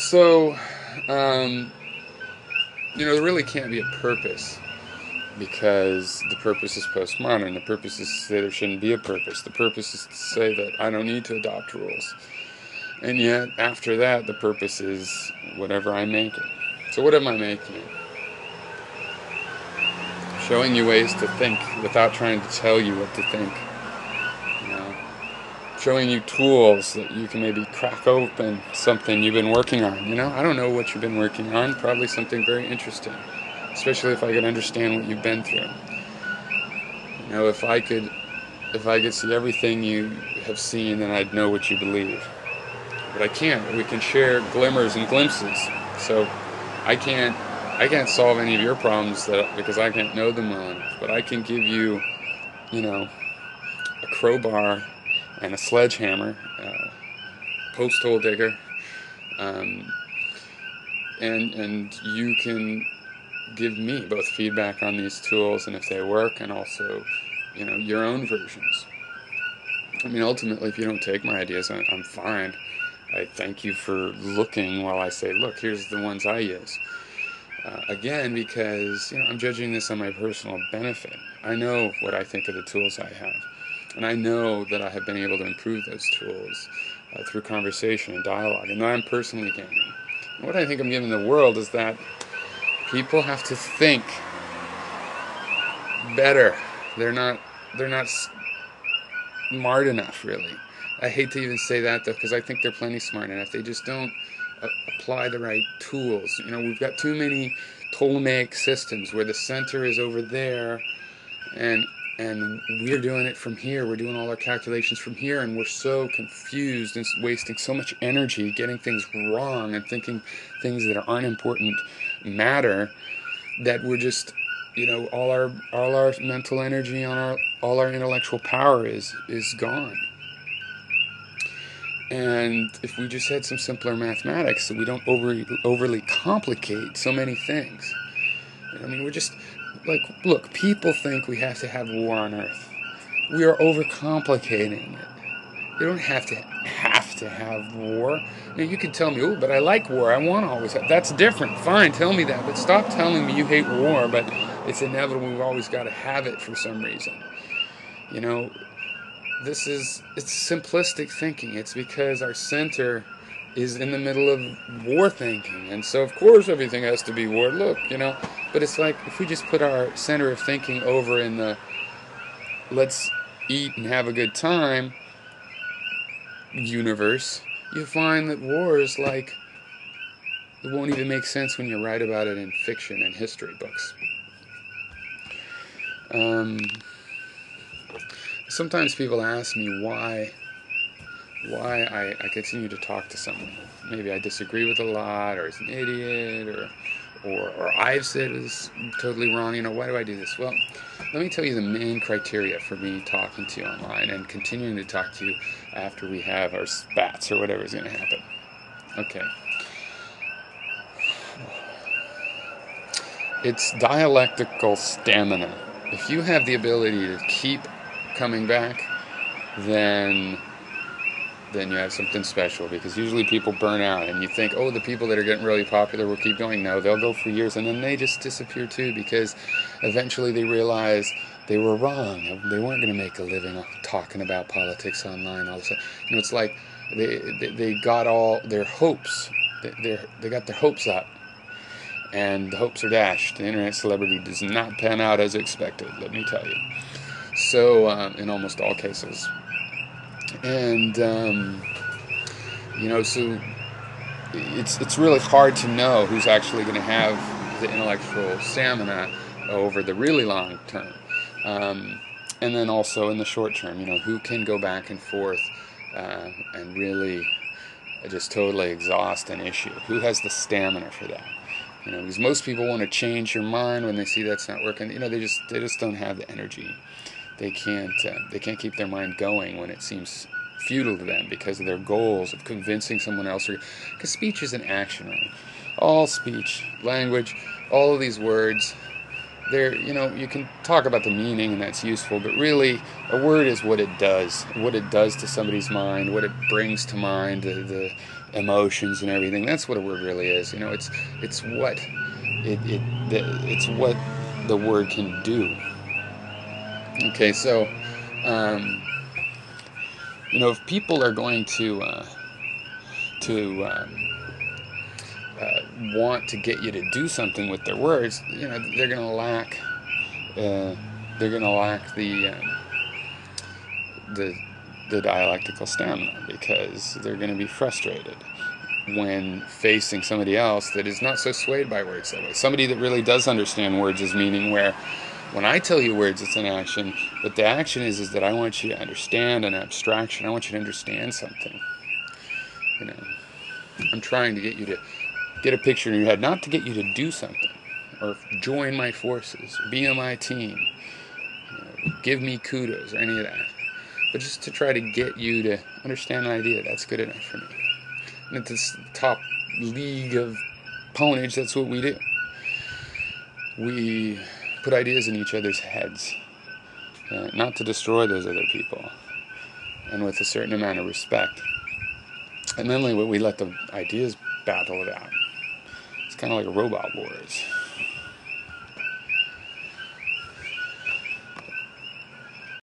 So, um, there really can't be a purpose because the purpose is postmodern. The purpose is to say there shouldn't be a purpose. The purpose is to say that I don't need to adopt rules. And yet, after that, the purpose is whatever I make it. So what am I making it? Showing you ways to think without trying to tell you what to think. You know, showing you tools that you can maybe crack open something you've been working on. I don't know what you've been working on. Probably something very interesting, especially if I could understand what you've been through. If I could see everything you have seen, then I'd know what you believe. But I can't. We can share glimmers and glimpses. So I can't solve any of your problems because I can't know them well enough. But I can give you, a crowbar and a sledgehammer, post hole digger, um, and you can give me both feedback on these tools and if they work, and also, your own versions. I mean, ultimately, if you don't take my ideas, I'm fine. I thank you for looking while I say, look, here's the ones I use. Again, because I'm judging this on my personal benefit. I know what I think of the tools I have, and I know that I have been able to improve those tools through conversation and dialogue, and that I'm personally gaining. And what I think I'm giving the world is that people have to think better. They're not smart enough, really. I hate to even say that, though, because I think they're plenty smart enough. They just don't apply the right tools. We've got too many Ptolemaic systems where the center is over there, and we're doing it from here. We're doing all our calculations from here, and we're so confused and wasting so much energy getting things wrong and thinking things that aren't important matter, that we're just, all our mental energy on all our intellectual power is gone. And if we just had some simpler mathematics, so we don't overly complicate so many things. I mean, we're just look, people think we have to have war on Earth. We are overcomplicating it. You don't have to have war. Now, you can tell me, oh, but I like war. I want to always have. That's different. Fine, tell me that. But stop telling me you hate war, but it's inevitable. We've always got to have it for some reason. It's simplistic thinking. It's because our center is in the middle of war thinking. And so, of course, everything has to be war. Look, but it's like if we just put our center of thinking over in the let's eat and have a good time universe, you find that war is it won't even make sense when you write about it in fiction and history books. Sometimes people ask me why I continue to talk to someone. Maybe I disagree with a lot, or is an idiot, or I've said is totally wrong. Why do I do this? Well, let me tell you the main criteria for me talking to you online and continuing to talk to you after we have our spats or whatever is going to happen. Okay. It's dialectical stamina. If you have the ability to keep coming back, then you have something special, because usually people burn out and you think, oh, the people that are getting really popular will keep going. No, they'll go for years and then they just disappear too, because eventually they realize they were wrong. They weren't going to make a living talking about politics online all of a sudden. It's like they got all their hopes. They got their hopes up, and the hopes are dashed. The internet celebrity does not pan out as expected, let me tell you. So in almost all cases. And so it's really hard to know who's actually going to have the intellectual stamina over the really long term, and then also in the short term. Who can go back and forth and really just totally exhaust an issue? Who has the stamina for that? Because most people want to change your mind when they see that's not working. They just don't have the energy. They can't keep their mind going when it seems futile to them because of their goals of convincing someone else. Because speech is an action, right? All speech, language, all of these words you can talk about the meaning, and that's useful, but really a word is what it does to somebody's mind, what it brings to mind, the emotions and everything. That's what a word really is. It's what it's what the word can do. Okay, so if people are going to want to get you to do something with their words, they're going to lack the the dialectical stamina, because they're going to be frustrated when facing somebody else that is not so swayed by words that way. Somebody that really does understand words as meaning, where when I tell you words, it's an action, but the action is that I want you to understand an abstraction. I want you to understand something. I'm trying to get you to get a picture in your head, not to get you to do something, or join my forces, or be on my team, give me kudos, or any of that, but just to try to get you to understand an idea. That's good enough for me. And at this top league of ponage, that's what we do. We put ideas in each other's heads, not to destroy those other people, and with a certain amount of respect. And then we let the ideas battle it out. It's kind of like a robot wars.